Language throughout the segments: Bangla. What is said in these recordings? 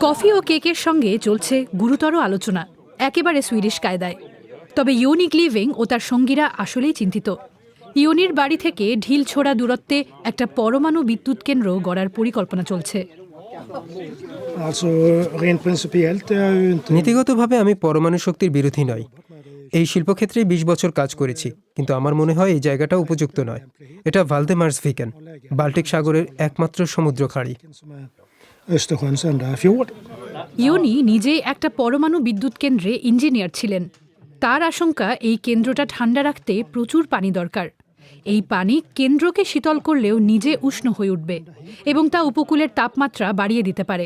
কফি ও কেকের সঙ্গে চলছে গুরুতর আলোচনা, একেবারে সুইডিশ কায়দায়। তবে ইউনি গ্লিভিং ও তার সঙ্গীরা আসলেই চিন্তিত। ইউনির বাড়ি থেকে ঢিল ছোড়া দূরত্বে একটা পরমাণু বিদ্যুৎ কেন্দ্র গড়ার পরিকল্পনা চলছে। নীতিগতভাবে আমি পরমাণু শক্তির বিরোধী নই। এই শিল্পক্ষেত্রে ২০ বছর কাজ করেছি, কিন্তু আমার মনে হয় এই জায়গাটা উপযুক্ত নয়। এটা ভালদেমার্সভিকেন, বাল্টিক সাগরের একমাত্র সমুদ্র খাঁড়ি। ইউনি নিজেই একটা পরমাণু বিদ্যুৎ কেন্দ্রে ইঞ্জিনিয়ার ছিলেন। তার আশঙ্কা, এই কেন্দ্রটা ঠান্ডা রাখতে প্রচুর পানি দরকার। এই পানি কেন্দ্রকে শীতল করলেও নিজে উষ্ণ হয়ে উঠবে এবং তা উপকূলের তাপমাত্রা বাড়িয়ে দিতে পারে।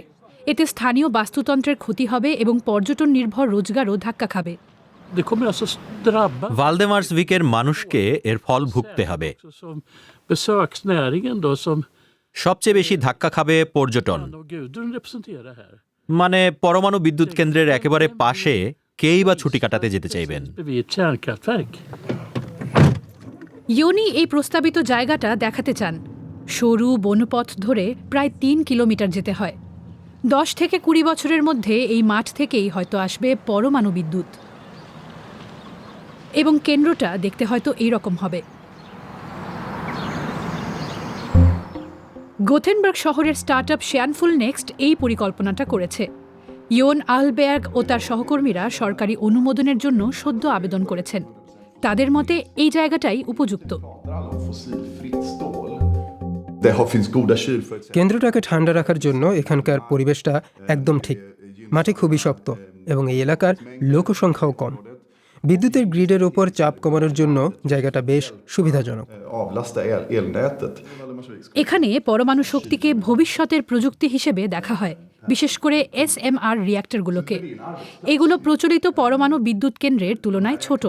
এতে স্থানীয় বাস্তুতন্ত্রের ক্ষতি হবে এবং পর্যটন নির্ভর রোজগারও ধাক্কা খাবে। ভালদেমার্সভিকের মানুষকে এর ফল ভুগতে হবে। সবচেয়ে বেশি ধাক্কা খাবে পর্যটন। মানে পরমাণু বিদ্যুৎ কেন্দ্রের একেবারে পাশে কেই বা ছুটি কাটাতে যেতে চাইবেন। ইউনি এই প্রস্তাবিত জায়গাটা দেখাতে চান। সরু বনপথ ধরে প্রায় ৩ কিলোমিটার যেতে হয়। ১০ থেকে ২০ বছরের মধ্যে এই মাঠ থেকেই হয়তো আসবে পরমাণু বিদ্যুৎ, এবং কেন্দ্রটা দেখতে হয়তো এইরকম হবে। গোথেনবার্গ শহরের স্টার্টআপ শেয়ানফুল নেক্সট এই পরিকল্পনাটা করেছে। ইয়োন আহলবের্গ ও তার সহকর্মীরা সরকারি অনুমোদনের জন্য সদ্য আবেদন করেছেন। তাদের মতে এই জায়গাটাই উপযুক্ত। কেন্দ্রটাকে ঠান্ডা রাখার জন্য এখানকার পরিবেশটা একদম ঠিক। মাটি খুবই শক্ত এবং এই এলাকার লোকসংখ্যাও কম। বিদ্যুতের গ্রিডের ওপর চাপ কমানোর জন্য জায়গাটা বেশ সুবিধাজনক। এখানে পরমাণু শক্তিকে ভবিষ্যতের প্রযুক্তি হিসেবে দেখা হয়, বিশেষ করে SMR রিঅ্যাক্টরগুলোকে। এগুলো প্রচলিত পরমাণু বিদ্যুৎ কেন্দ্রের তুলনায় ছোট,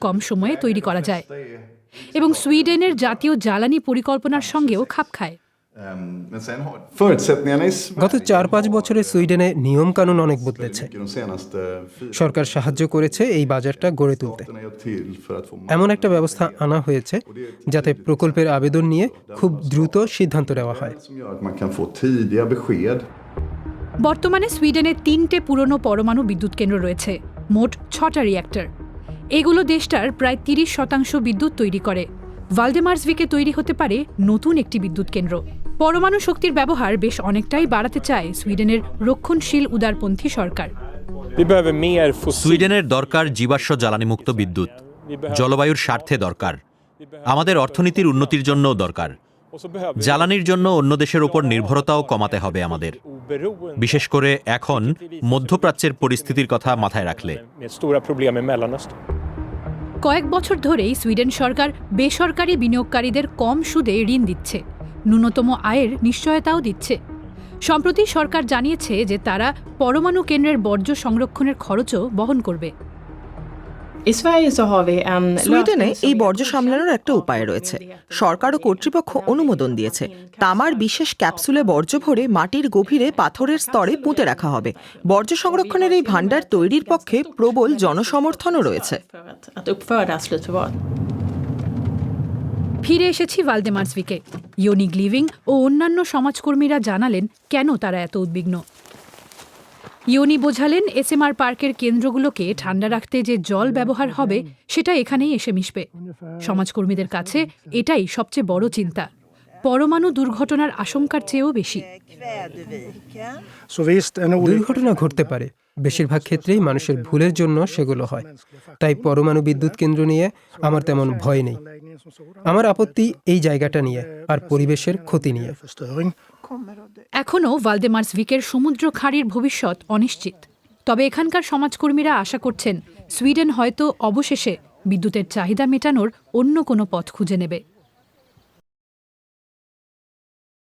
কম সময়ে তৈরি করা যায় এবং সুইডেনের জাতীয় জ্বালানি পরিকল্পনার সঙ্গেও খাপ খায়। গত ৪-৫ বছরে সুইডেনে নিয়মকানুন অনেক বদলেছে। সরকার সাহায্য করেছে এই বাজারটা গড়ে তুলতে। এমন একটা ব্যবস্থা আনা হয়েছে যাতে প্রকল্পের আবেদন নিয়ে খুব দ্রুত সিদ্ধান্ত নেওয়া হয়। বর্তমানে সুইডেনে ৩টে পুরনো পরমাণু বিদ্যুৎ কেন্দ্র রয়েছে, মোট ৬টা রিঅ্যাক্টর। এগুলো দেশটার প্রায় ৩০% বিদ্যুৎ তৈরি করে। ভালদেমার্সভিকে তৈরি হতে পারে নতুন একটি বিদ্যুৎ কেন্দ্র। পরমাণু শক্তির ব্যবহার বেশ অনেকটাই বাড়াতে চায় সুইডেনের রক্ষণশীল উদারপন্থী সরকার। সুইডেনের দরকার জীবাশ্ম জ্বালানিমুক্ত বিদ্যুৎ। জলবায়ুর স্বার্থে দরকার, আমাদের অর্থনীতির উন্নতির জন্যও দরকার। জ্বালানির জন্য অন্য দেশের উপর নির্ভরতাও কমাতে হবে আমাদের, বিশেষ করে এখন মধ্যপ্রাচ্যের পরিস্থিতির কথা মাথায় রাখলে। কয়েক বছর ধরেই সুইডেন সরকার বেসরকারি বিনিয়োগকারীদের কম সুদে ঋণ দিচ্ছে, ন্যূনতম আয়ের নিশ্চয়তাও দিচ্ছে। সম্প্রতি সরকার জানিয়েছে যে তারা পরমাণু কেন্দ্রের বর্জ্য সংরক্ষণের খরচও বহন করবে। সুইডেনে এই বর্জ্য সামলানোর একটা উপায় রয়েছে। সরকার ও কর্তৃপক্ষ অনুমোদন দিয়েছে। তামার বিশেষ ক্যাপসুলে বর্জ্য ভরে মাটির গভীরে পাথরের স্তরে পুঁতে রাখা হবে। বর্জ্য সংরক্ষণের এই ভাণ্ডার তৈরির পক্ষে প্রবল জনসমর্থনও রয়েছে। ফিরে এসেছি ভালদেমার্সভিকে। ইউনি গ্লিভিং ও অন্যান্য সমাজকর্মীরা জানালেন কেন তারা এত উদ্বিগ্ন। ইউনি বোঝালেন, SMR পার্কের কেন্দ্রগুলোকে ঠান্ডা রাখতে যে জল ব্যবহার হবে সেটা এখানেই এসে মিশবে। সমাজকর্মীদের কাছে এটাই সবচেয়ে বড় চিন্তা, পরমাণু দুর্ঘটনার আশঙ্কার চেয়েও বেশি। দুর্ঘটনা ঘটতে পারে, বেশিরভাগ ক্ষেত্রেই মানুষের ভুলের জন্য সেগুলো হয়। তাই পরমাণু বিদ্যুৎ কেন্দ্র নিয়ে আমার তেমন ভয় নেই। আমার আপত্তি এই জায়গাটা নিয়ে আর পরিবেশের ক্ষতি নিয়ে। এখনও ভালদেমার্সভিকের সমুদ্র খাঁড়ির ভবিষ্যৎ অনিশ্চিত। তবে এখানকার সমাজকর্মীরা আশা করছেন সুইডেন হয়তো অবশেষে বিদ্যুতের চাহিদা মেটানোর অন্য কোনো পথ খুঁজে নেবে।